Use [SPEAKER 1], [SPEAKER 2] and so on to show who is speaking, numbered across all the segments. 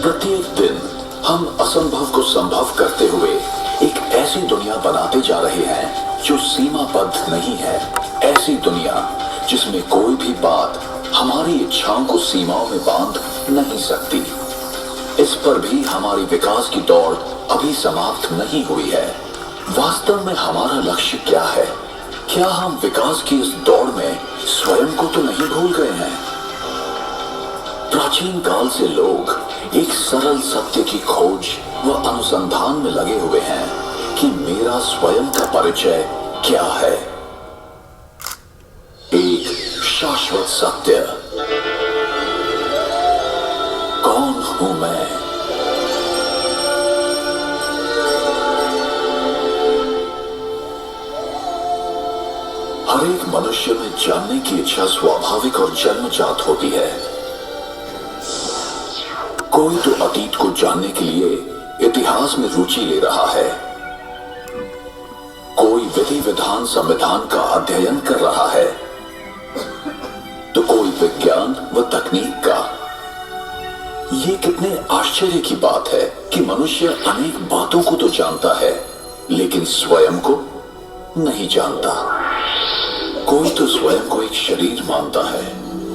[SPEAKER 1] प्रत्येक दिन हम असंभव को संभव करते हुए एक ऐसी दुनिया बनाते जा रहे हैं जो सीमाबद्ध नहीं है। ऐसी दुनिया जिसमें कोई भी बात हमारी इच्छाओं को सीमाओं में बांध नहीं सकती। इस पर भी हमारी विकास की दौड़ अभी समाप्त नहीं हुई है। वास्तव में हमारा लक्ष्य क्या है? क्या हम विकास की इस दौड़ में स्वयं को तो नहीं भूल गए हैं? प्राचीन काल से लोग एक सरल सत्य की खोज व अनुसंधान में लगे हुए हैं कि मेरा स्वयं का परिचय क्या है। एक शाश्वत सत्य, कौन हूं मैं? हर एक मनुष्य में जानने की इच्छा स्वाभाविक और जन्मजात होती है। कोई तो अतीत को जानने के लिए इतिहास में रुचि ले रहा है, कोई विधि विधान संविधान का अध्ययन कर रहा है, तो कोई विज्ञान व तकनीक का। ये कितने आश्चर्य की बात है कि मनुष्य अनेक बातों को तो जानता है लेकिन स्वयं को नहीं जानता। कोई तो स्वयं को एक शरीर मानता है,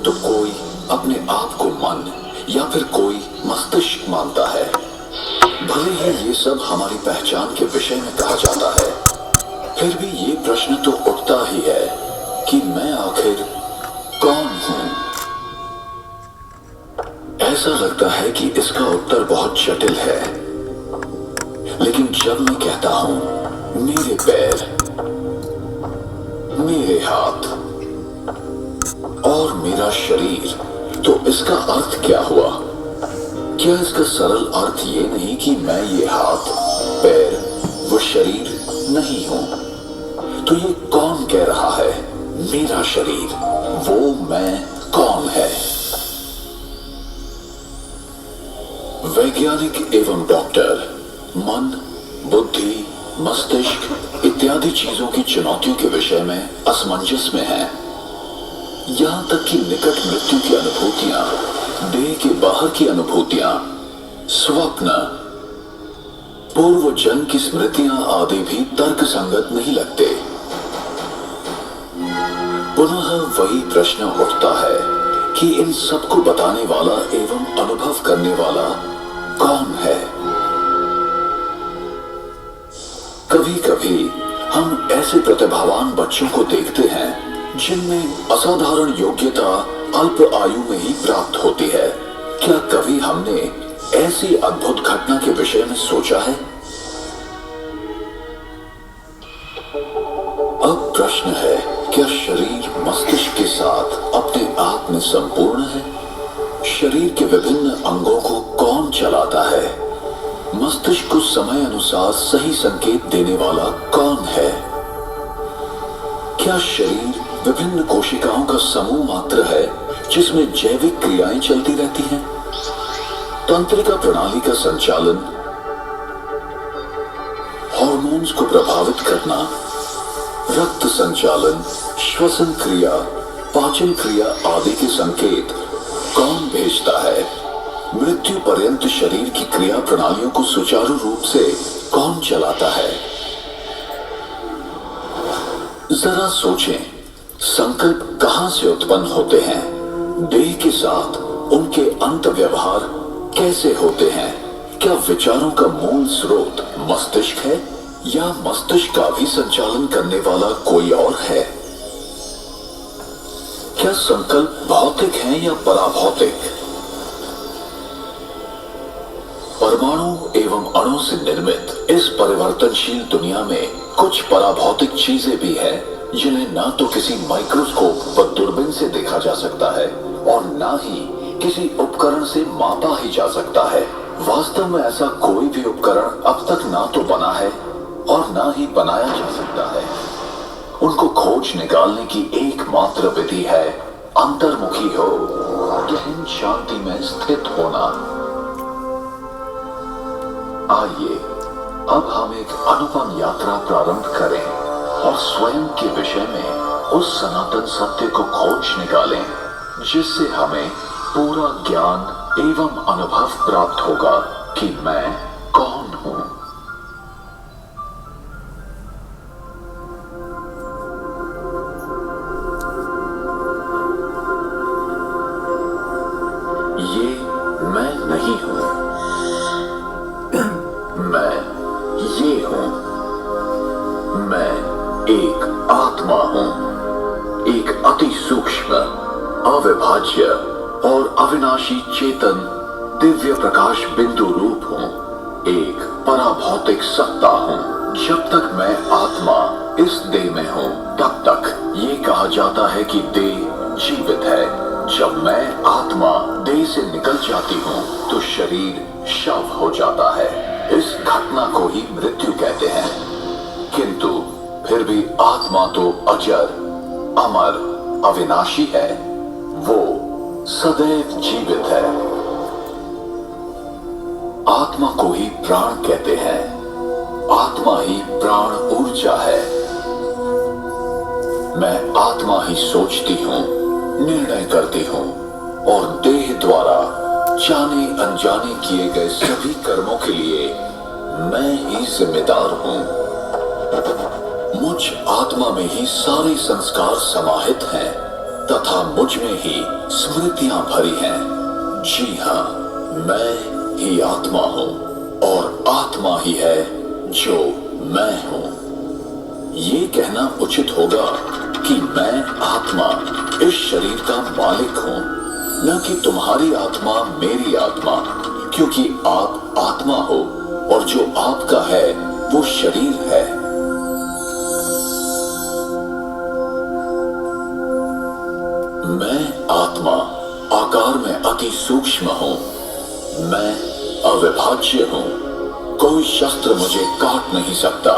[SPEAKER 1] तो कोई अपने आप को मन या फिर कोई मस्तिष्क मानता है। भले ही ये सब हमारी पहचान के विषय में कहा जाता है, फिर भी ये प्रश्न तो उठता ही है कि मैं आखिर कौन हूं? ऐसा लगता है कि इसका उत्तर बहुत जटिल है, लेकिन जब मैं कहता हूं मेरे पैर, मेरे हाथ और मेरा शरीर, तो इसका अर्थ क्या हुआ? क्या इसका सरल अर्थ ये नहीं कि मैं ये हाथ, पैर व शरीर नहीं हूं? तो ये कौन कह रहा है मेरा शरीर? वो मैं कौन है? वैज्ञानिक एवं डॉक्टर मन, बुद्धि, मस्तिष्क इत्यादि चीजों की चुनौतियों के विषय में असमंजस में हैं। यहां तक कि निकट मृत्यु की अनुभूतियां, देह के बाहर की अनुभूतियां, स्वप्न, पूर्व जन्म की स्मृतियां आदि भी तर्क संगत नहीं लगते। पुनः वही प्रश्न उठता है कि इन सबको बताने वाला एवं अनुभव करने वाला कौन है? कभी कभी हम ऐसे प्रतिभावान बच्चों को देखते हैं जिनमें असाधारण योग्यता अल्प आयु में ही प्राप्त होती है। क्या कभी हमने ऐसी अद्भुत घटना के विषय में सोचा है? अब प्रश्न है, क्या शरीर मस्तिष्क के साथ अपने आप में संपूर्ण है? शरीर के विभिन्न अंगों को कौन चलाता है? मस्तिष्क को समय अनुसार सही संकेत देने वाला कौन है? क्या शरीर विभिन्न कोशिकाओं का समूह मात्र है जिसमें जैविक क्रियाएं चलती रहती हैं? तंत्रिका प्रणाली का संचालन, हार्मोन्स को प्रभावित करना, रक्त संचालन, श्वसन क्रिया, पाचन क्रिया आदि के संकेत कौन भेजता है? मृत्यु पर्यंत शरीर की क्रिया प्रणालियों को सुचारू रूप से कौन चलाता है? जरा सोचें, संकल्प कहां से उत्पन्न होते हैं? देह के साथ उनके अंत व्यवहार कैसे होते हैं? क्या विचारों का मूल स्रोत मस्तिष्क है या मस्तिष्क का भी संचालन करने वाला कोई और है? क्या संकल्प भौतिक हैं या पराभौतिक? परमाणु एवं अणु से निर्मित इस परिवर्तनशील दुनिया में कुछ पराभौतिक चीजें भी हैं जिन्हें ना तो किसी माइक्रोस्कोप व दूरबीन से देखा जा सकता है और ना ही किसी उपकरण से मापा ही जा सकता है। वास्तव में ऐसा कोई भी उपकरण अब तक ना तो बना है और ना ही बनाया जा सकता है। उनको खोज निकालने की एकमात्र विधि है अंतर्मुखी हो, गहन शांति में स्थित होना। आइए अब हम एक अनुपम यात्रा प्रारंभ करें और स्वयं के विषय में उस सनातन सत्य को खोज निकालें जिससे हमें पूरा ज्ञान एवं अनुभव प्राप्त होगा कि मैं कौन हूं। ये मैं नहीं हूं, मैं ये हूं। मैं एक आत्मा हूं, एक अति सूक्ष्म, अविभाज्य और अविनाशी चेतन दिव्य प्रकाश बिंदु रूप हूं, एक पराभौतिक सत्ता हूं। जब तक मैं आत्मा इस देह में हूं, तब तक ये कहा जाता है कि देह जीवित है। जब मैं आत्मा देह से निकल जाती हूं, तो शरीर शव हो जाता है। इस घटना को ही मृत्यु कहते हैं। किंतु फिर भी आत्मा तो अजर, अमर, अविनाशी है। वो सदैव जीवित है। आत्मा को ही प्राण कहते हैं। आत्मा ही प्राण ऊर्जा है। मैं आत्मा ही सोचती हूं, निर्णय करती हूं और देह द्वारा जाने अनजाने किए गए सभी कर्मों के लिए मैं ही जिम्मेदार हूं। मुझ आत्मा में ही सारे संस्कार समाहित हैं तथा मुझ में ही स्मृतियां भरी हैं। जी हां, मैं ही आत्मा हूं और आत्मा ही है जो मैं हूं। ये कहना उचित होगा कि मैं आत्मा इस शरीर का मालिक हूं, न कि तुम्हारी आत्मा मेरी आत्मा, क्योंकि आप आत्मा हो और जो आपका है वो शरीर है। मैं आत्मा आकार में अति सूक्ष्म हूं। मैं अविभाज्य हूं। कोई शस्त्र मुझे काट नहीं सकता।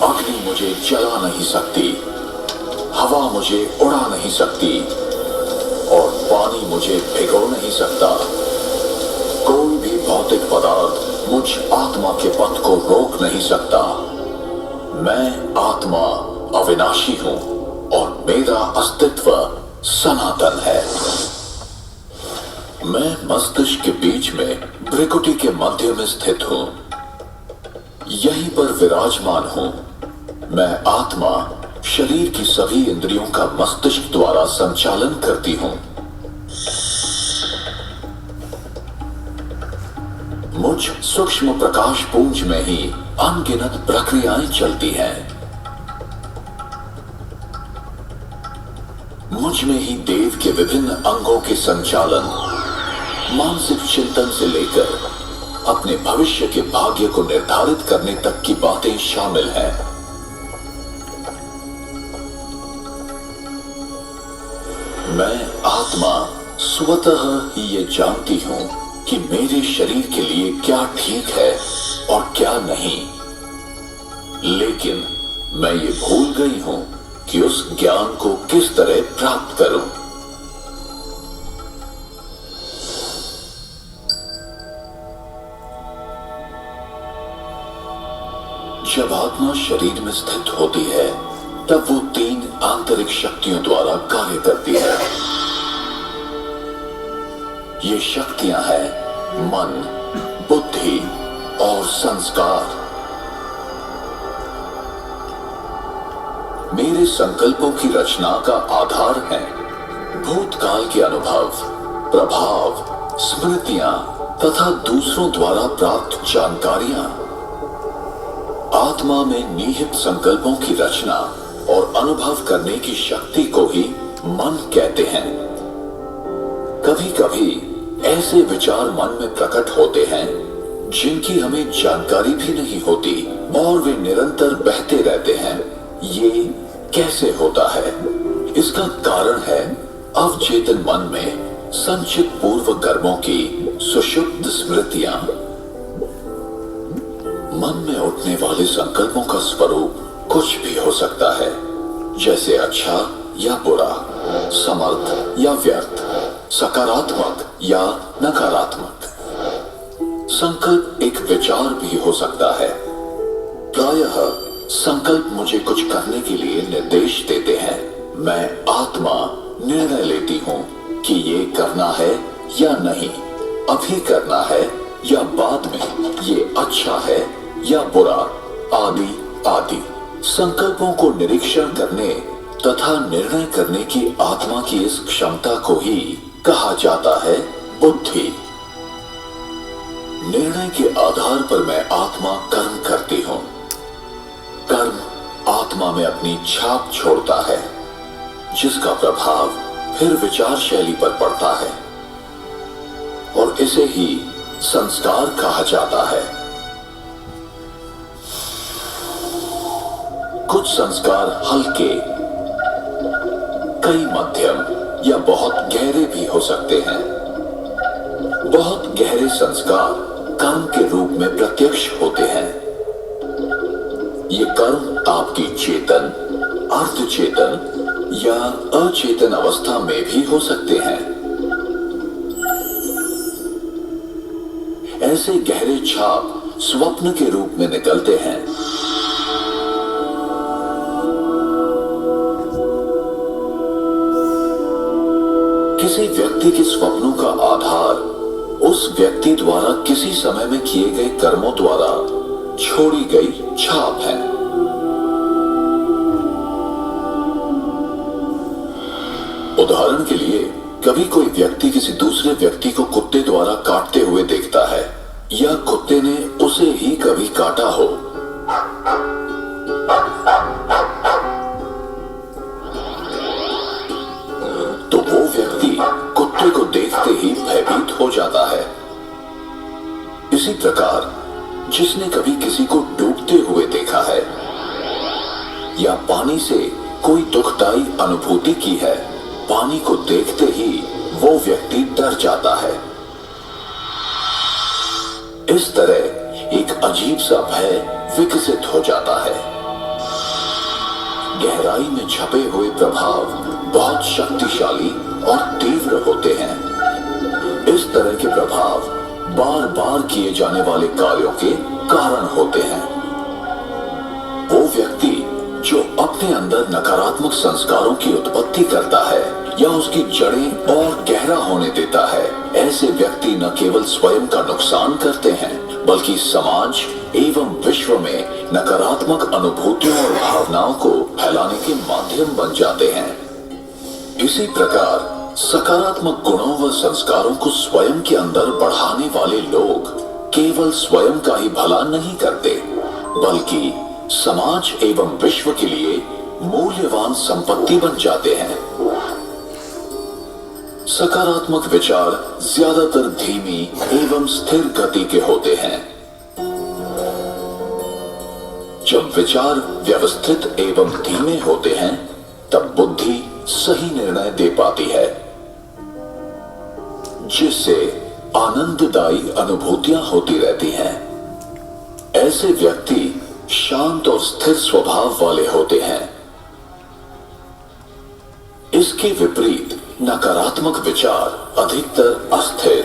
[SPEAKER 1] अग्नि मुझे जला नहीं सकती। हवा मुझे उड़ा नहीं सकती और पानी मुझे भिगो नहीं सकता। कोई भी भौतिक पदार्थ मुझ आत्मा के पथ को रोक नहीं सकता। मैं आत्मा अविनाशी हूं और मेरा अस्तित्व सनातन है। मैं मस्तिष्क के बीच में भ्रिकुटी के मध्य में स्थित हूं। यहीं पर विराजमान हूं। मैं आत्मा शरीर की सभी इंद्रियों का मस्तिष्क द्वारा संचालन करती हूं। मुझ सूक्ष्म प्रकाश पुंज में ही अनगिनत प्रक्रियाएं चलती हैं। मुझ में ही देव के विभिन्न अंगों के संचालन, मानसिक चिंतन से लेकर अपने भविष्य के भाग्य को निर्धारित करने तक की बातें शामिल हैं। मैं आत्मा स्वतः ही ये जानती हूं कि मेरे शरीर के लिए क्या ठीक है और क्या नहीं, लेकिन मैं ये भूल गई हूं कि उस ज्ञान को किस तरह प्राप्त करूं। जब आत्मा शरीर में स्थित होती है, तब वो 3 आंतरिक शक्तियों द्वारा कार्य करती है। ये शक्तियां हैं मन, बुद्धि और संस्कार। मेरे संकल्पों की रचना का आधार है भूतकाल के अनुभव, प्रभाव, स्मृतियां तथा दूसरों द्वारा प्राप्त जानकारियां। आत्मा में निहित संकल्पों की रचना और अनुभव करने की शक्ति को ही मन कहते हैं। कभी कभी ऐसे विचार मन में प्रकट होते हैं जिनकी हमें जानकारी भी नहीं होती और वे निरंतर बहते रहते हैं। ये कैसे होता है? इसका कारण है अवचेतन मन में संचित पूर्व कर्मों की सुषुप्त स्मृतियां। मन में उठने वाले संकल्पों का स्वरूप कुछ भी हो सकता है, जैसे अच्छा या बुरा, समर्थ या व्यर्थ, सकारात्मक या नकारात्मक। संकल्प एक विचार भी हो सकता है। प्रायः संकल्प मुझे कुछ करने के लिए निर्देश देते हैं। मैं आत्मा निर्णय लेती हूं कि ये करना है या नहीं। अभी करना है या बाद में, ये अच्छा है या बुरा, आदि आदि। संकल्पों को निरीक्षण करने तथा निर्णय करने की आत्मा की इस क्षमता को ही कहा जाता है बुद्धि। निर्णय के आधार पर मैं आत्मा कर्म करती हूं। कर्म आत्मा में अपनी छाप छोड़ता है, जिसका प्रभाव फिर विचार शैली पर पड़ता है और इसे ही संस्कार कहा जाता है। कुछ संस्कार हल्के, कई मध्यम या बहुत गहरे भी हो सकते हैं। बहुत गहरे संस्कार कर्म के रूप में प्रत्यक्ष होते हैं। ये कर्म आपकी चेतन, अर्धचेतन या अचेतन अवस्था में भी हो सकते हैं। ऐसे गहरे छाप स्वप्न के रूप में निकलते हैं। किसी व्यक्ति के स्वप्नों का आधार उस व्यक्ति द्वारा किसी समय में किए गए कर्मों द्वारा छोड़ी गई छाप है। उदाहरण के लिए, कभी कोई व्यक्ति किसी दूसरे व्यक्ति को कुत्ते द्वारा काटते हुए देखता है या कुत्ते ने उसे ही कभी काटा हो। तो वो व्यक्ति कुत्ते को देखते ही भयभीत हो जाता है। इसी प्रकार जिसने कभी किसी को डूबते हुए देखा है या पानी से कोई दुखदाई अनुभूति की है, पानी को देखते ही वो व्यक्ति डर जाता है। इस तरह एक अजीब सा भय विकसित हो जाता है। गहराई में छपे हुए प्रभाव बहुत शक्तिशाली और तीव्र होते हैं। इस तरह के प्रभाव बार बार किए जाने वाले कार्यों के कारण होते हैं। वो व्यक्ति जो अपने अंदर नकारात्मक संस्कारों की उत्पत्ति करता है या उसकी जड़ें और गहरा होने देता है, ऐसे व्यक्ति न केवल स्वयं का नुकसान करते हैं बल्कि समाज एवं विश्व में नकारात्मक अनुभूतियों और भावनाओं को फैलाने के माध्यम बन जाते हैं। इसी प्रकार सकारात्मक गुणों व संस्कारों को स्वयं के अंदर बढ़ाने वाले लोग केवल स्वयं का ही भला नहीं करते बल्कि समाज एवं विश्व के लिए मूल्यवान संपत्ति बन जाते हैं। सकारात्मक विचार ज्यादातर धीमी एवं स्थिर गति के होते हैं। जब विचार व्यवस्थित एवं धीमे होते हैं तब बुद्धि सही निर्णय दे पाती है, जिससे आनंददायी अनुभूतियां होती रहती हैं। ऐसे व्यक्ति शांत और स्थिर स्वभाव वाले होते हैं। इसके विपरीत नकारात्मक विचार अधिकतर अस्थिर,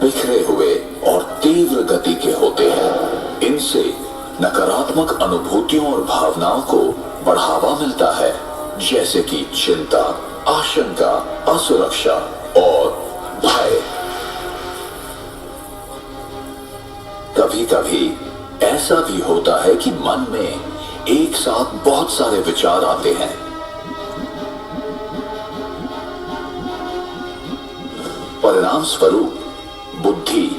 [SPEAKER 1] बिखरे हुए और तीव्र गति के होते हैं। इनसे नकारात्मक अनुभूतियों और भावनाओं को बढ़ावा मिलता है, जैसे कि चिंता, आशंका, असुरक्षा और भय। कभी कभी ऐसा भी होता है कि मन में एक साथ बहुत सारे विचार आते हैं। परिणाम स्वरूप बुद्धि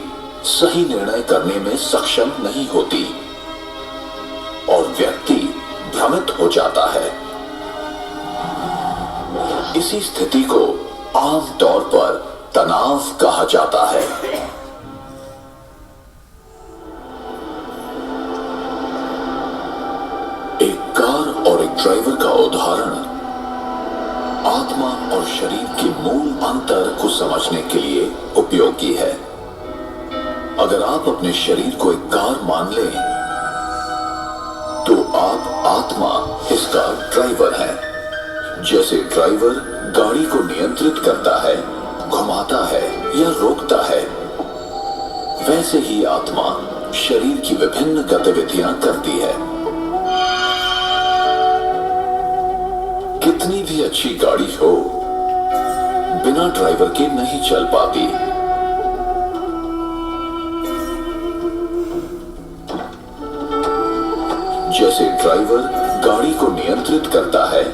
[SPEAKER 1] सही निर्णय करने में सक्षम नहीं होती और व्यक्ति भ्रमित हो जाता है। इसी स्थिति को आमतौर पर तनाव कहा जाता है। एक कार और एक ड्राइवर का उदाहरण आत्मा और शरीर के मूल अंतर को समझने के लिए उपयोगी है। अगर आप अपने शरीर को एक कार मान लें, तो आप आत्मा इसका ड्राइवर हैं। जैसे ड्राइवर गाड़ी को नियंत्रित करता है, घुमाता है या रोकता है, वैसे ही आत्मा शरीर की विभिन्न गतिविधियां करती है। कितनी भी अच्छी गाड़ी हो, बिना ड्राइवर के नहीं चल पाती। जैसे ड्राइवर गाड़ी को नियंत्रित करता है,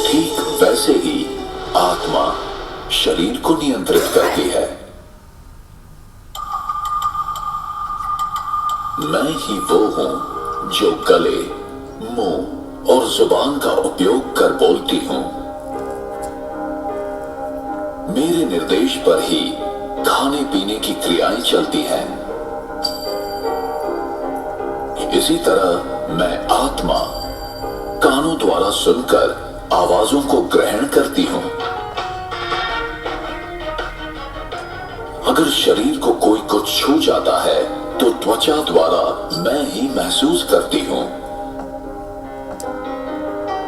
[SPEAKER 1] ठीक वैसे ही आत्मा शरीर को नियंत्रित करती है। मैं ही वो हूं जो गले, मुंह और जुबान का उपयोग कर बोलती हूं। मेरे निर्देश पर ही खाने पीने की क्रियाएं चलती हैं। इसी तरह मैं आत्मा कानों द्वारा सुनकर आवाजों को ग्रहण करती हूं। अगर शरीर को कोई कुछ छू जाता है तो त्वचा द्वारा मैं ही महसूस करती हूं,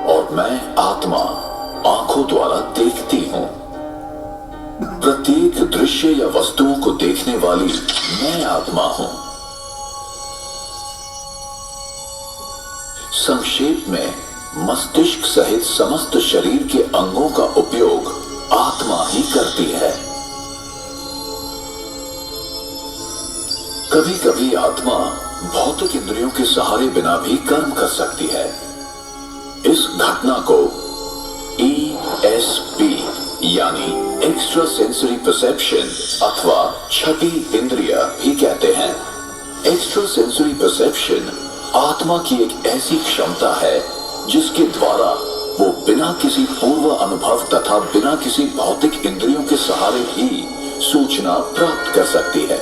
[SPEAKER 1] और मैं आत्मा आंखों द्वारा देखती हूं। प्रत्येक दृश्य या वस्तुओं को देखने वाली मैं आत्मा हूं। संक्षेप में, मस्तिष्क सहित समस्त शरीर के अंगों का उपयोग आत्मा ही करती है। कभी कभी आत्मा भौतिक इंद्रियों के सहारे बिना भी कर्म कर सकती है। इस घटना को ESP यानी एक्स्ट्रा सेंसरी परसेप्शन अथवा छठी इंद्रिय भी कहते हैं। एक्स्ट्रा सेंसरी परसेप्शन आत्मा की एक ऐसी क्षमता है जिसके द्वारा वो बिना किसी पूर्व अनुभव तथा बिना किसी भौतिक इंद्रियों के सहारे ही सूचना प्राप्त कर सकती है,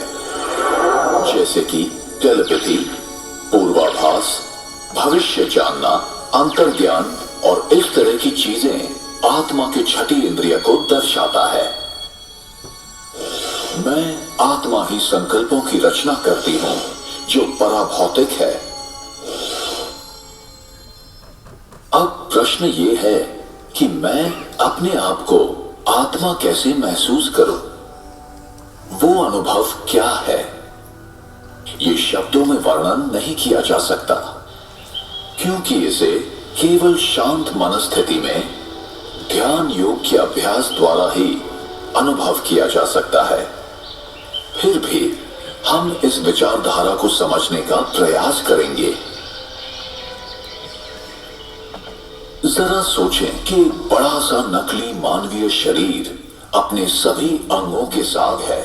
[SPEAKER 1] जैसे कि टेलीपैथी, पूर्वाभास, भविष्य जानना, अंतर्ज्ञान और इस तरह की चीजें आत्मा के छठी इंद्रिय को दर्शाता है। मैं आत्मा ही संकल्पों की रचना करती हूं जो पराभौतिक है। अब प्रश्न ये है कि मैं अपने आप को आत्मा कैसे महसूस करूं? वो अनुभव क्या है? ये शब्दों में वर्णन नहीं किया जा सकता, क्योंकि इसे केवल शांत मनस्थिति में ध्यान योग के अभ्यास द्वारा ही अनुभव किया जा सकता है। फिर भी हम इस विचारधारा को समझने का प्रयास करेंगे। जरा सोचें कि एक बड़ा सा नकली मानवीय शरीर अपने सभी अंगों के साथ है।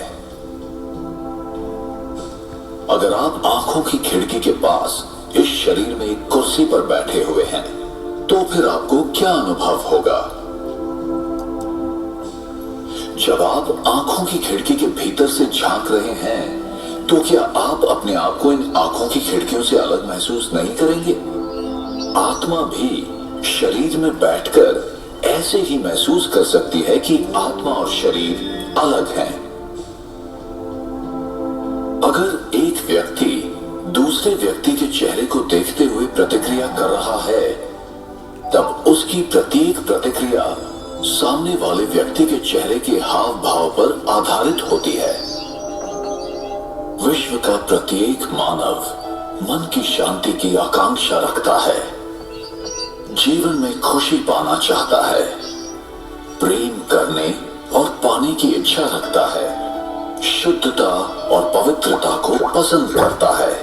[SPEAKER 1] अगर आप आंखों की खिड़की के पास इस शरीर में एक कुर्सी पर बैठे हुए हैं, तो फिर आपको क्या अनुभव होगा? जब आप आंखों की खिड़की के भीतर से झांक रहे हैं, तो क्या आप अपने आप को इन आंखों की खिड़कियों से अलग महसूस नहीं करेंगे? आत्मा भी शरीर में बैठकर ऐसे ही महसूस कर सकती है कि आत्मा और शरीर अलग हैं। अगर एक व्यक्ति दूसरे व्यक्ति के चेहरे को देखते हुए प्रतिक्रिया कर रहा है, तब उसकी प्रत्येक प्रतिक्रिया सामने वाले व्यक्ति के चेहरे के हाव भाव पर आधारित होती है। विश्व का प्रत्येक मानव मन की शांति की आकांक्षा रखता है, जीवन में खुशी पाना चाहता है, प्रेम करने और पाने की इच्छा रखता है, शुद्धता और पवित्रता को पसंद करता है।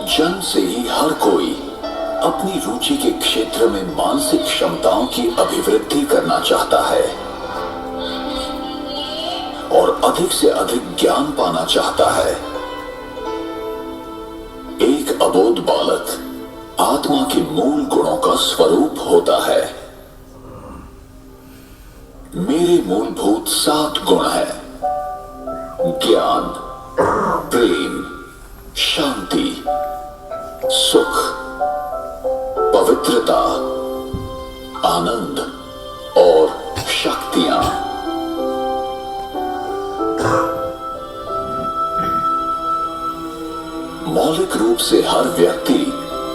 [SPEAKER 1] जन्म से ही हर कोई अपनी रुचि के क्षेत्र में मानसिक क्षमताओं की अभिवृद्धि करना चाहता है और अधिक से अधिक ज्ञान पाना चाहता है। एक अबोध बालक आत्मा के मूल गुणों का स्वरूप होता है। मेरे मूलभूत 7 गुण हैं: ज्ञान, प्रेम, शांति, सुख, पवित्रता, आनंद और शक्तियां। मौलिक रूप से हर व्यक्ति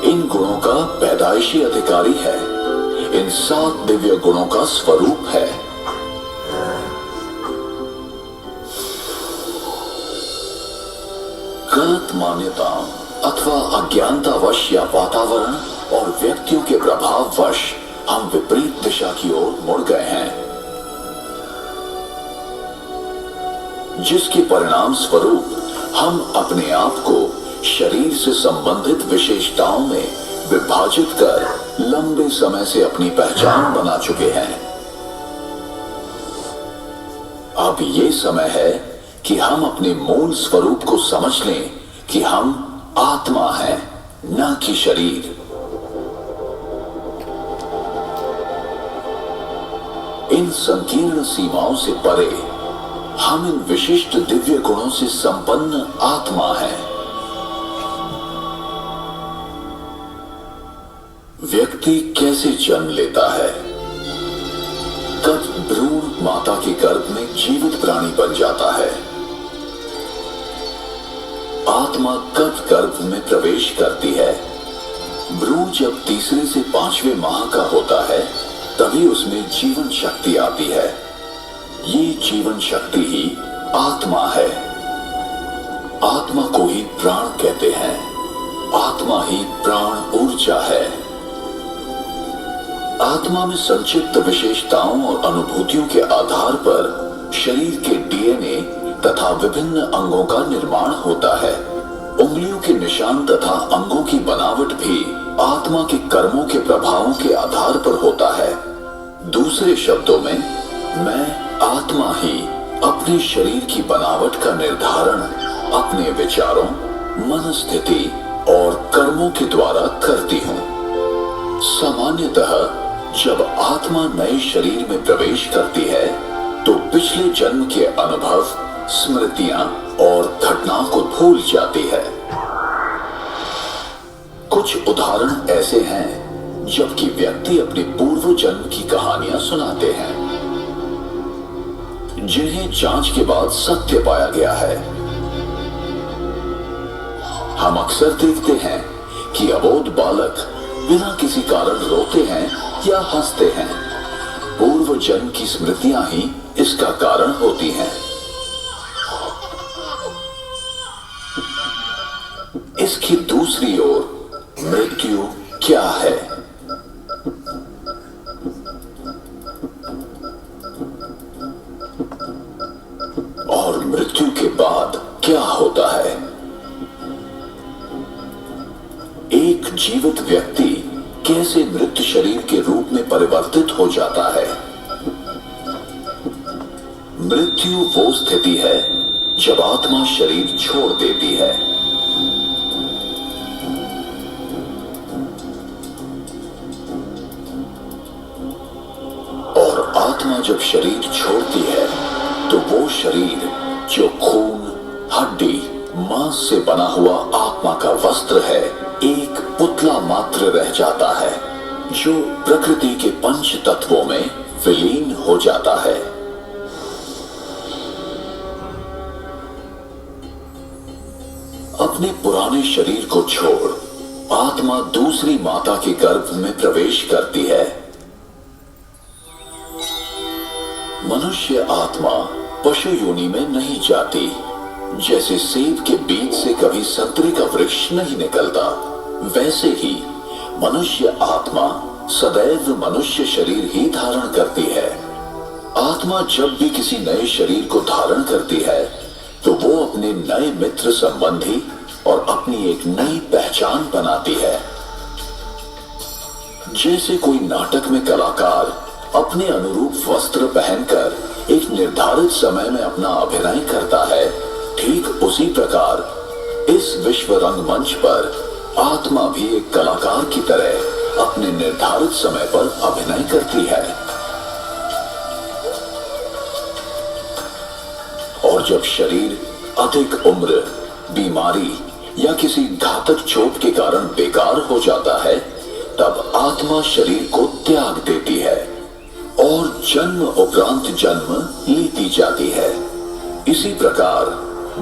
[SPEAKER 1] इन गुणों का पैदाइशी अधिकारी है। इन 7 दिव्य गुणों का स्वरूप है। गलत मान्यताओं अथवा अज्ञानतावश या वातावरण और व्यक्तियों के प्रभाववश हम विपरीत दिशा की ओर मुड़ गए हैं। जिसके परिणाम स्वरूप हम अपने आप को शरीर से संबंधित विशेषताओं में विभाजित कर लंबे समय से अपनी पहचान बना चुके हैं। अब ये समय है कि हम अपने मूल स्वरूप को समझ लें कि हम आत्मा हैं, न कि शरीर। इन संकीर्ण सीमाओं से परे हम इन विशिष्ट दिव्य गुणों से संपन्न आत्मा हैं। व्यक्ति कैसे जन्म लेता है? कब भ्रूण माता के गर्भ में जीवित प्राणी बन जाता है? आत्मा कब गर्भ में प्रवेश करती है? भ्रूण जब तीसरे से 5वें माह का होता है तभी उसमें जीवन शक्ति आती है। ये जीवन शक्ति ही आत्मा है। आत्मा को ही प्राण कहते हैं। आत्मा ही प्राण ऊर्जा है। आत्मा में संक्षिप्त विशेषताओं और अनुभूतियों के आधार पर शरीर के डीएनए तथा विभिन्न अंगों का निर्माण होता है। उंगलियों के निशान तथा अंगों की बनावट भी आत्मा के कर्मों के प्रभावों के आधार पर होता है। दूसरे शब्दों में, मैं आत्मा ही अपने शरीर की बनावट का निर्धारण अपने विचारों, मनस्थिति और कर्मों के द्वारा करती हूं। सामान्यतः जब आत्मा नए शरीर में प्रवेश करती है तो पिछले जन्म के अनुभव, स्मृतियां और घटनाओं को भूल जाती है। कुछ उदाहरण ऐसे हैं जबकि व्यक्ति अपने पूर्व जन्म की कहानियां सुनाते हैं जिन्हें जांच के बाद सत्य पाया गया है। हम अक्सर देखते हैं कि अबोध बालक बिना किसी कारण रोते हैं या हंसते हैं। पूर्व जन्म की स्मृतियां ही इसका कारण होती हैं। इसकी दूसरी ओर मृत्यु क्या है? और मृत्यु के बाद क्या होता है? एक जीवित व्यक्ति कैसे मृत शरीर के रूप में परिवर्तित हो जाता है? मृत्यु वो स्थिति है जब आत्मा शरीर छोड़ देती है। और आत्मा जब शरीर छोड़ती है तो वो शरीर जो खून, हड्डी, मांस से बना हुआ आत्मा का वस्त्र है, एक पुतला मात्र रह जाता है जो प्रकृति के पंच तत्वों में विलीन हो जाता है। अपने पुराने शरीर को छोड़ आत्मा दूसरी माता के गर्भ में प्रवेश करती है। मनुष्य आत्मा पशु योनि में नहीं जाती। जैसे सेब के बीज से कभी संतरे का वृक्ष नहीं निकलता, वैसे ही मनुष्य आत्मा सदैव मनुष्य शरीर ही धारण करती है। आत्मा जब भी किसी नए शरीर को धारण करती है तो वो अपने नए मित्र, संबंधी और अपनी एक नई पहचान बनाती है। जैसे कोई नाटक में कलाकार अपने अनुरूप वस्त्र पहनकर एक निर्धारित समय में अपना अभिनय करता है, ठीक उसी प्रकार इस विश्व रंगमंच पर आत्मा भी एक कलाकार की तरह अपने निर्धारित समय पर अभिनय करती है। और जब शरीर अधिक उम्र, बीमारी या किसी घातक चोट के कारण बेकार हो जाता है, तब आत्मा शरीर को त्याग देती है और जन्म उपरांत जन्म लेती जाती है। इसी प्रकार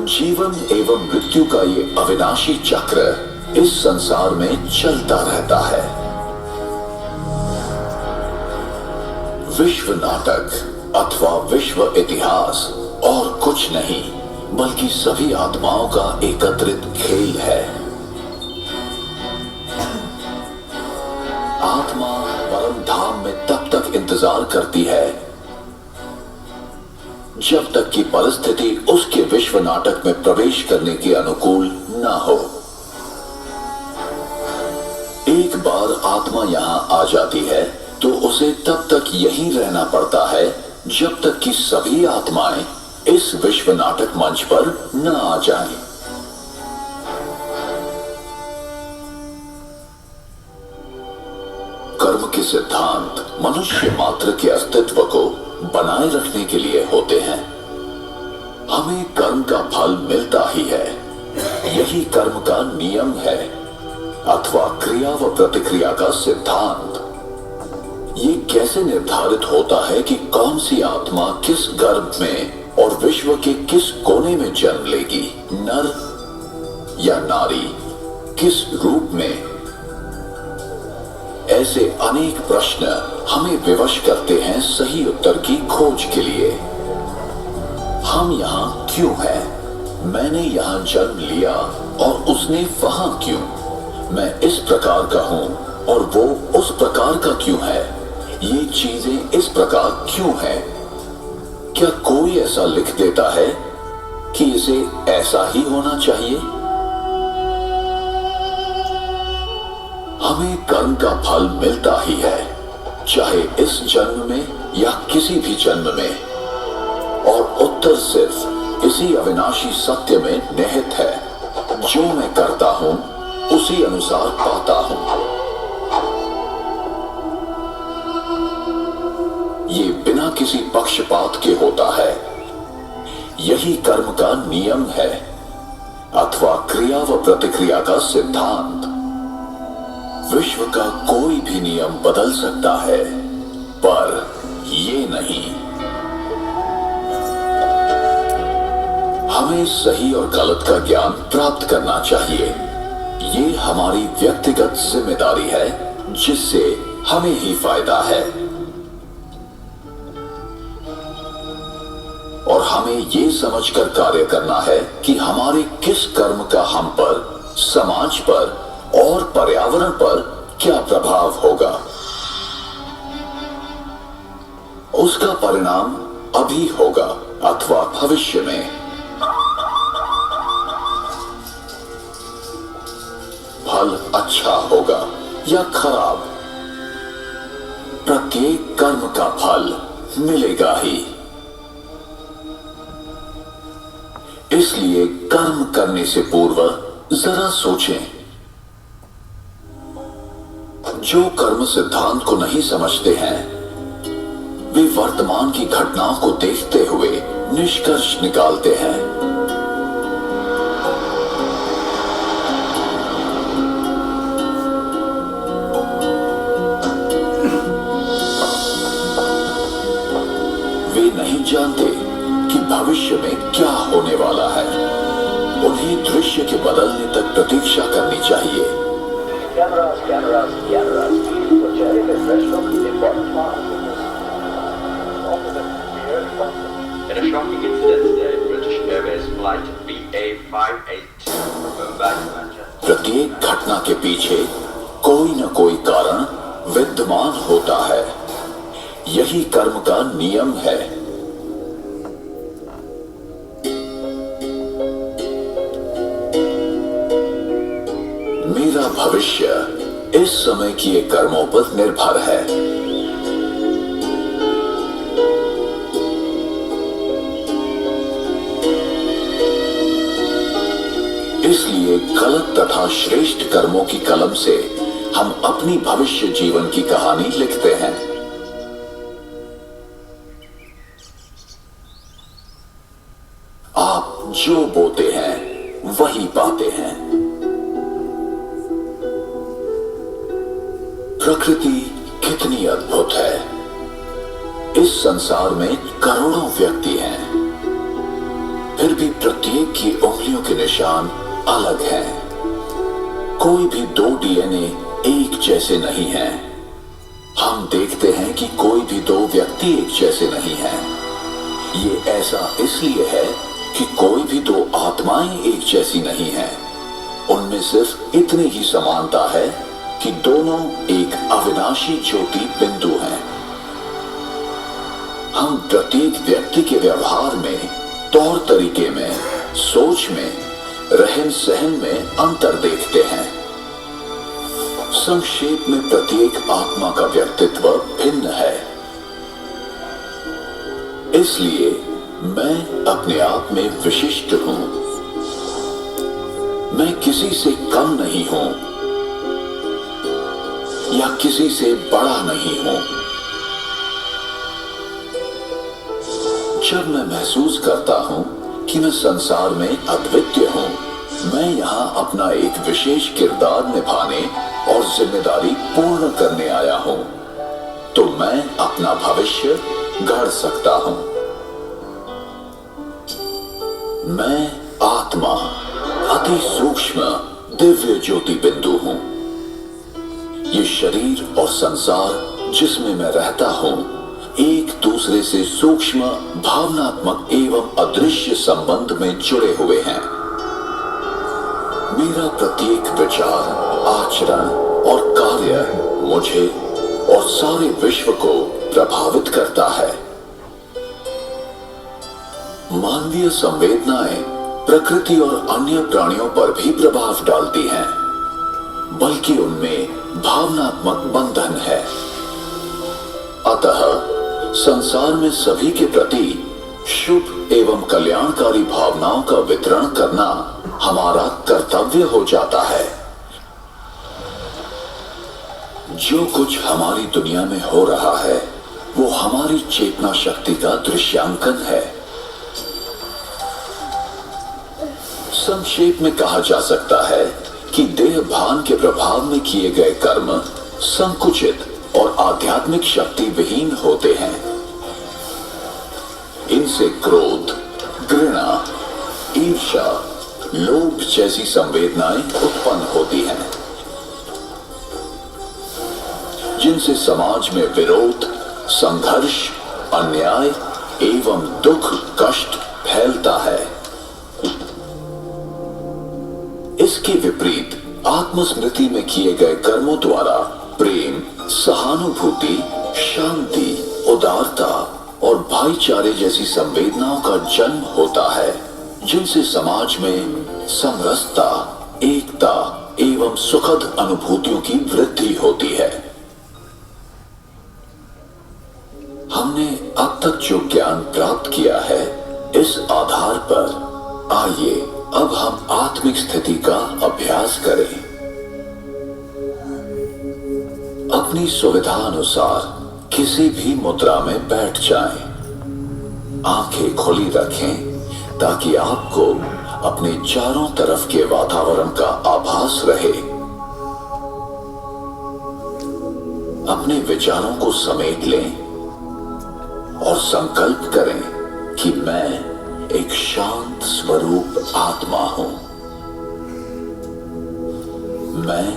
[SPEAKER 1] जीवन एवं मृत्यु का ये अविनाशी चक्र इस संसार में चलता रहता है। विश्व नाटक अथवा विश्व इतिहास और कुछ नहीं बल्कि सभी आत्माओं का एकत्रित खेल है। आत्मा परम धाम में तब तक इंतजार करती है जब तक कि परिस्थिति उसके विश्व नाटक में प्रवेश करने के अनुकूल न हो। एक बार आत्मा यहां आ जाती है तो उसे तब तक यहीं रहना पड़ता है जब तक कि सभी आत्माएं इस विश्व नाटक मंच पर न आ जाएं। कर्म के सिद्धांत मनुष्य मात्र के अस्तित्व को बनाए रखने के लिए होते हैं। हमें कर्म का फल मिलता ही है, यही कर्म का नियम है अथवा क्रिया व प्रतिक्रिया का सिद्धांत। ये कैसे निर्धारित होता है कि कौन सी आत्मा किस गर्भ में और विश्व के किस कोने में जन्म लेगी, नर या नारी, किस रूप में? ऐसे अनेक प्रश्न हमें विवश करते हैं सही उत्तर की खोज के लिए। हम यहां क्यों हैं? मैंने यहां जन्म लिया और उसने वहां क्यों? मैं इस प्रकार का हूं और वो उस प्रकार का क्यों है? ये चीजें इस प्रकार क्यों हैं? क्या कोई ऐसा लिख देता है कि इसे ऐसा ही होना चाहिए? हमें कर्म का फल मिलता ही है, चाहे इस जन्म में या किसी भी जन्म में, और उत्तर सिर्फ इसी अविनाशी सत्य में निहित है, जो मैं करता हूं उसी अनुसार पाता हूं। ये बिना किसी पक्षपात के होता है। यही कर्म का नियम है अथवा क्रिया व प्रतिक्रिया का सिद्धांत। विश्व का कोई भी नियम बदल सकता है, पर ये नहीं। हमें सही और गलत का ज्ञान प्राप्त करना चाहिए। ये हमारी व्यक्तिगत जिम्मेदारी है, जिससे हमें ही फायदा है। और हमें ये समझकर कार्य करना है कि हमारे किस कर्म का हम पर, समाज पर और पर्यावरण पर क्या प्रभाव होगा। उसका परिणाम अभी होगा अथवा भविष्य में। फल अच्छा होगा या खराब, प्रत्येक कर्म का फल मिलेगा ही। इसलिए कर्म करने से पूर्व जरा सोचें। जो कर्म सिद्धांत को नहीं समझते हैं, वे वर्तमान की घटनाओं को देखते हुए निष्कर्ष निकालते हैं। वे नहीं जानते कि भविष्य में क्या होने वाला है। उन्हें दृश्य के बदलने तक प्रतीक्षा करनी चाहिए।
[SPEAKER 2] In a shocking incident today, British Airways flight BA582 from Mumbai to Manchester.
[SPEAKER 1] प्रत्येक घटना के पीछे कोई न कोई कारण विद्यमान होता है। यही कर्म का नियम है। मेरा भविष्य इस समय किए कर्मों पर निर्भर है। इसलिए गलत तथा श्रेष्ठ कर्मों की कलम से हम अपनी भविष्य जीवन की कहानी लिखते हैं। आप जो बोते हैं वही पाते हैं। प्रकृति कितनी अद्भुत है। इस संसार में करोड़ों व्यक्ति हैं, फिर भी प्रत्येक की उंगलियों के निशान अलग हैं। कोई भी दो डीएनए एक जैसे नहीं हैं। हम देखते हैं कि कोई भी दो व्यक्ति एक जैसे नहीं हैं। ये ऐसा इसलिए है कि कोई भी दो आत्माएं एक जैसी नहीं हैं। उनमें सिर्फ इतनी ही समानता है कि दोनों एक अविनाशी ज्योति बिंदु हैं। हम प्रत्येक व्यक्ति के व्यवहार में, तौर तरीके में, सोच में, रहन सहन में अंतर देखते हैं। संक्षेप में प्रत्येक आत्मा का व्यक्तित्व भिन्न है। इसलिए मैं अपने आप में विशिष्ट हूं। मैं किसी से कम नहीं हूं या किसी से बड़ा नहीं हूं। जब मैं महसूस करता हूं कि मैं संसार में अद्वितीय हूं, मैं यहां अपना एक विशेष किरदार निभाने और जिम्मेदारी पूर्ण करने आया हूं, तो मैं अपना भविष्य गढ़ सकता हूं। मैं आत्मा, अति सूक्ष्म दिव्य ज्योति बिंदु हूं। ये शरीर और संसार जिसमें मैं रहता हूं, एक दूसरे से सूक्ष्म, भावनात्मक एवं अदृश्य संबंध में जुड़े हुए हैं। मेरा प्रत्येक विचार, आचरण और कार्य मुझे और सारे विश्व को प्रभावित करता है। मानवीय संवेदनाएं प्रकृति और अन्य प्राणियों पर भी प्रभाव डालती हैं, बल्कि उनमें भावनात्मक बंधन है। अतः संसार में सभी के प्रति शुभ एवं कल्याणकारी भावनाओं का वितरण करना हमारा कर्तव्य हो जाता है। जो कुछ हमारी दुनिया में हो रहा है, वो हमारी चेतना शक्ति का दृश्यांकन है। संक्षेप में कहा जा सकता है कि देह भान के प्रभाव में किए गए कर्म संकुचित और आध्यात्मिक शक्ति विहीन होते हैं। इनसे क्रोध, घृणा, ईर्ष्या, लोभ जैसी संवेदनाएं उत्पन्न होती हैं, जिनसे समाज में विरोध, संघर्ष, अन्याय एवं दुख, कष्ट फैलता है। इसके विपरीत आत्मस्मृति में किए गए कर्मों द्वारा प्रेम, सहानुभूति, शांति, उदारता और भाईचारे जैसी संवेदनाओं का जन्म होता है, जिनसे समाज में समरसता, एकता एवं सुखद अनुभूतियों की वृद्धि होती है। हमने अब तक जो ज्ञान प्राप्त किया है, इस आधार पर आइए अब हम आत्मिक स्थिति का अभ्यास करें। अपनी सुविधा अनुसार किसी भी मुद्रा में बैठ जाएं। आंखें खुली रखें ताकि आपको अपने चारों तरफ के वातावरण का आभास रहे। अपने विचारों को समेट लें और संकल्प करें कि मैं एक शांत स्वरूप आत्मा हूं। मैं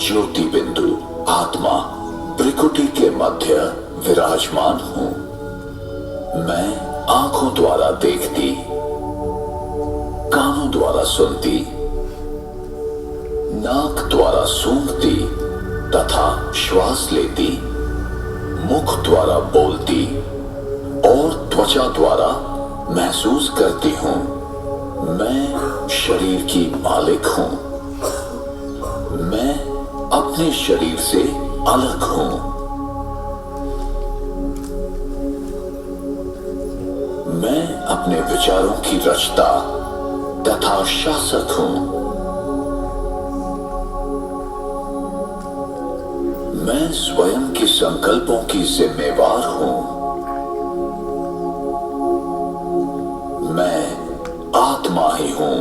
[SPEAKER 1] ज्योति बिंदु आत्मा भ्रिकुटी के मध्य विराजमान हूं। मैं आंखों द्वारा देखती, कानों द्वारा सुनती, नाक द्वारा सूंघती तथा श्वास लेती, मुख द्वारा बोलती और त्वचा द्वारा महसूस करती हूं। मैं शरीर की मालिक हूं। मैं अपने शरीर से अलग हूं। मैं अपने विचारों की रचता तथा शासक हूं। मैं स्वयं के संकल्पों की जिम्मेवार हूं। मैं आत्मा ही हूं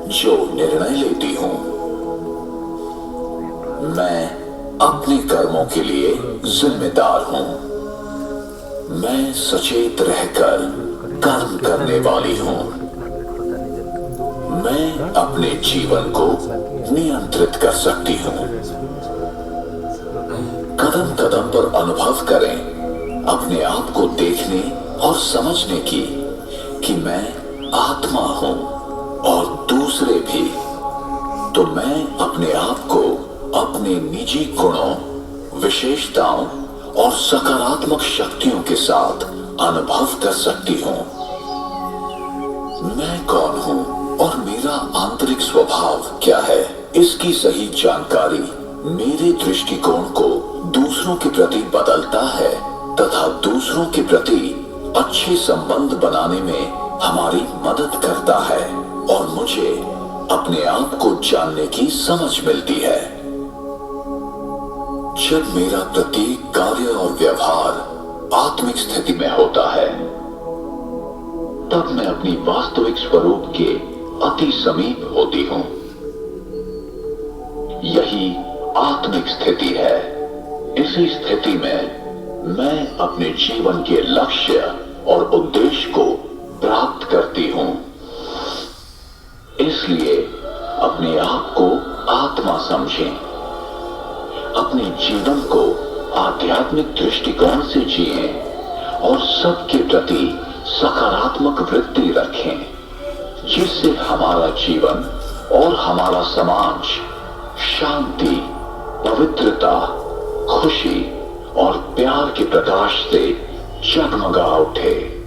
[SPEAKER 1] जो निर्णय लेती हूं। मैं अपने कर्मों के लिए जिम्मेदार हूं। मैं सचेत रहकर कर्म करने वाली हूं। मैं अपने जीवन को नियंत्रित कर सकती हूं। कदम कदम पर अनुभव करें अपने आप को देखने और समझने की कि मैं आत्मा हूं और दूसरे भी। तो मैं अपने आप को अपने निजी गुणों, विशेषताओं और सकारात्मक शक्तियों के साथ अनुभव कर सकती हूं। मैं कौन हूं और मेरा आंतरिक स्वभाव क्या है, इसकी सही जानकारी मेरे दृष्टिकोण को दूसरों के प्रति बदलता है तथा दूसरों के प्रति अच्छे संबंध बनाने में हमारी मदद करता है और मुझे अपने आप को जानने की समझ मिलती है। जब मेरा प्रत्येक कार्य और व्यवहार आत्मिक स्थिति में होता है, तब मैं अपनी वास्तविक स्वरूप के अति समीप होती हूं। यही आत्मिक स्थिति है। इसी स्थिति में मैं अपने जीवन के लक्ष्य और उद्देश्य को प्राप्त करती हूं। इसलिए अपने आप को आत्मा समझें। अपने जीवन को आध्यात्मिक दृष्टिकोण से जिएं और सबके प्रति सकारात्मक वृत्ति रखें, जिससे हमारा जीवन और हमारा समाज शांति, पवित्रता, खुशी और प्यार के प्रकाश से जगमगा उठे।